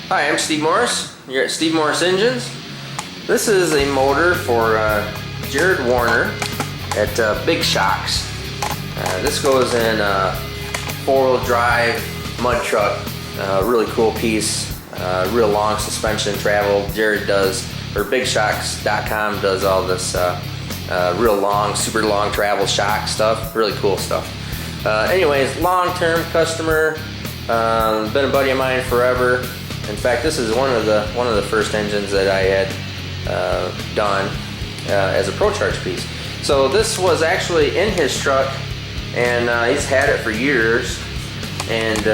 Hi, I'm Steve Morris. You're at Steve Morris Engines. This is a motor for Jarrod Warner at Big Shocks. This goes in a four-wheel drive mud truck. Really cool piece. Real long suspension travel. Jarrod does, or BigShocks.com does all this real long, super long travel shock stuff. Really cool stuff. Anyways, long-term customer. Been a buddy of mine forever. In fact, this is one of the first engines that I had done as a Pro Charge piece. So this was actually in his truck, and he's had it for years, and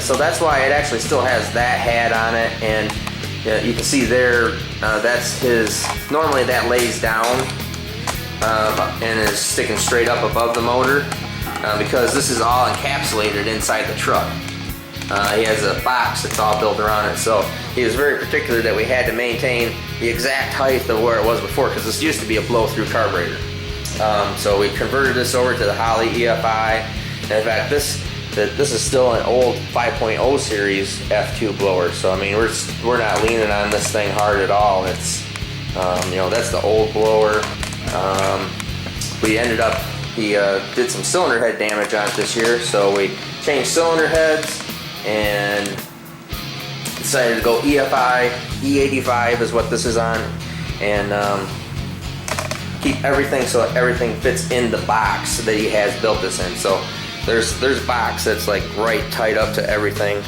so that's why it actually still has that hat on it. And you can see there, that's his. Normally that lays down and is sticking straight up above the motor because this is all encapsulated inside the truck. He has a box that's all built around it, so he was very particular that we had to maintain the exact height of where it was before, because this used to be a blow-through carburetor. So we converted this over to the Holley EFI, and in fact this is still an old 5.0 series F2 blower. So I mean, we're not leaning on this thing hard at all. It's you know, that's the old blower. We ended up, he did some cylinder head damage on it this year, so we changed cylinder heads and decided to go EFI. E85 is what this is on, and keep everything so everything fits in the box that he has built this in. So there's a box that's like right tight up to everything,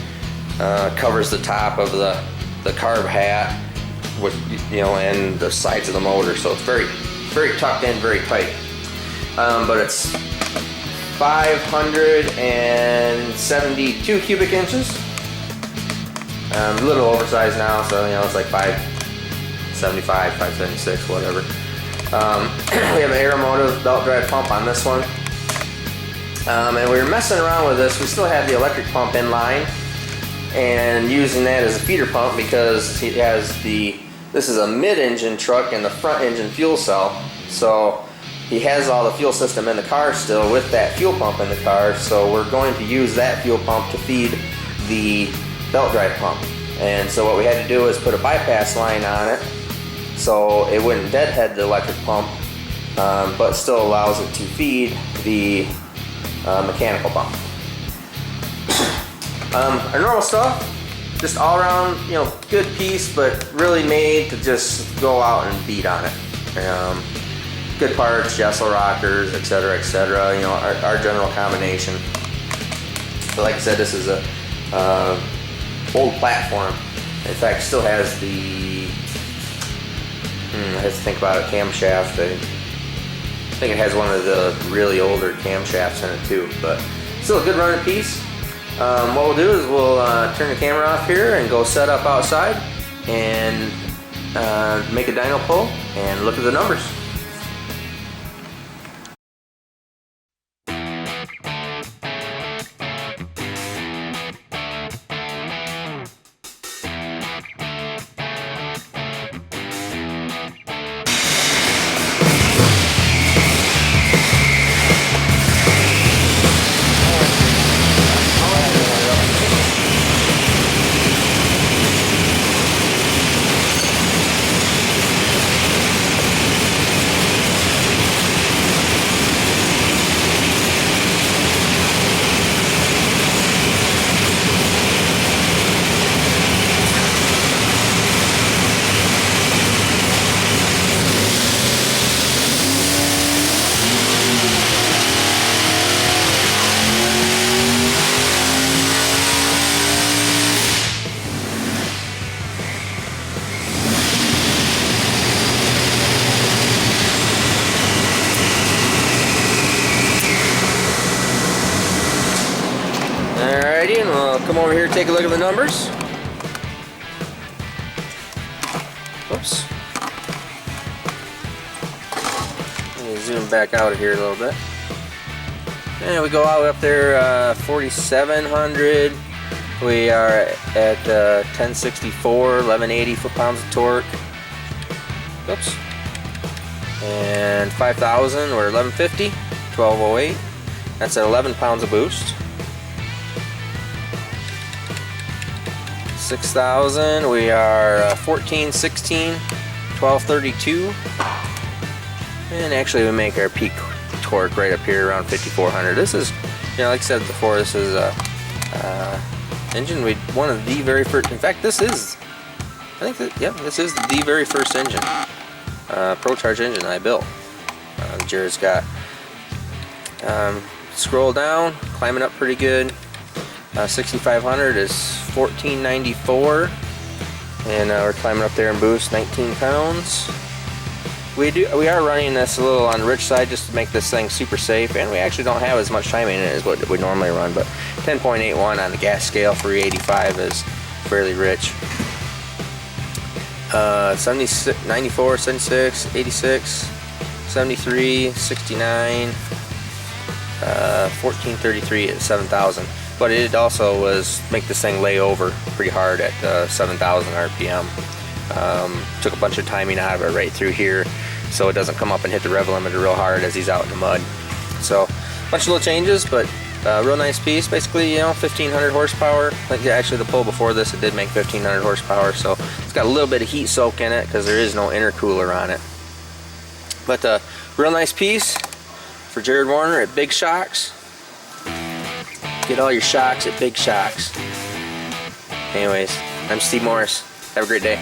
covers the top of the carb hat with, you know, and the sides of the motor, so it's very tucked in, very tight. But it's 572 cubic inches. A little oversized now, so you know, it's like 575, 576, whatever. We have an Aeromotive belt drive pump on this one. And we were messing around with this. We still have the electric pump in line and using that as a feeder pump, because he has this is a mid-engine truck and the front engine fuel cell. So he has all the fuel system in the car still with that fuel pump in the car, so we're going to use that fuel pump to feed the belt drive pump. And so what we had to do is put a bypass line on it so it wouldn't deadhead the electric pump, but still allows it to feed the mechanical pump. Our normal stuff, just all around, you know, good piece, but really made to just go out and beat on it. Good parts, Jessel rockers, etc., etc. You know, our general combination. But like I said, this is a old platform. In fact, still has the. I have to think about it. Camshaft. I think it has one of the really older camshafts in it too. But still a good running piece. What we'll do is we'll turn the camera off here and go set up outside and make a dyno pull and look at the numbers. Alrighty, and we'll come over here and take a look at the numbers. Oops. Let me zoom back out of here a little bit. And we go out up there, 4,700. We are at 1064, 1180 foot-pounds of torque. Oops. And 5,000, we're 1150, 1208. That's at 11 pounds of boost. 6,000. We are 14, 16, 1232. And actually we make our peak torque right up here around 5,400. This is, you know, like I said before, this is a engine one of the very first. In fact, this is, I think that, yeah, this is the very first engine, Pro Charge engine I built. Jarrod's got. Scroll down, climbing up pretty good. 6,500 is 1494, and we're climbing up there in boost, 19 pounds. We are running this a little on the rich side just to make this thing super safe, and we actually don't have as much timing in it as what we normally run, but 10.81 on the gas scale for E85 is fairly rich. 76, 94, 76, 86, 73, 69, 1433 at 7,000. But it also was make this thing lay over pretty hard at 7,000 RPM. Took a bunch of timing out of it right through here, so it doesn't come up and hit the rev limiter real hard as he's out in the mud. So a bunch of little changes, but real nice piece. Basically, you know, 1,500 horsepower. Like, actually, the pull before this, it did make 1,500 horsepower. So it's got a little bit of heat soak in it because there is no intercooler on it. But real nice piece for Jarrod Warner at Big Shocks. Get all your shocks at Big Shocks. Anyways, I'm Steve Morris. Have a great day.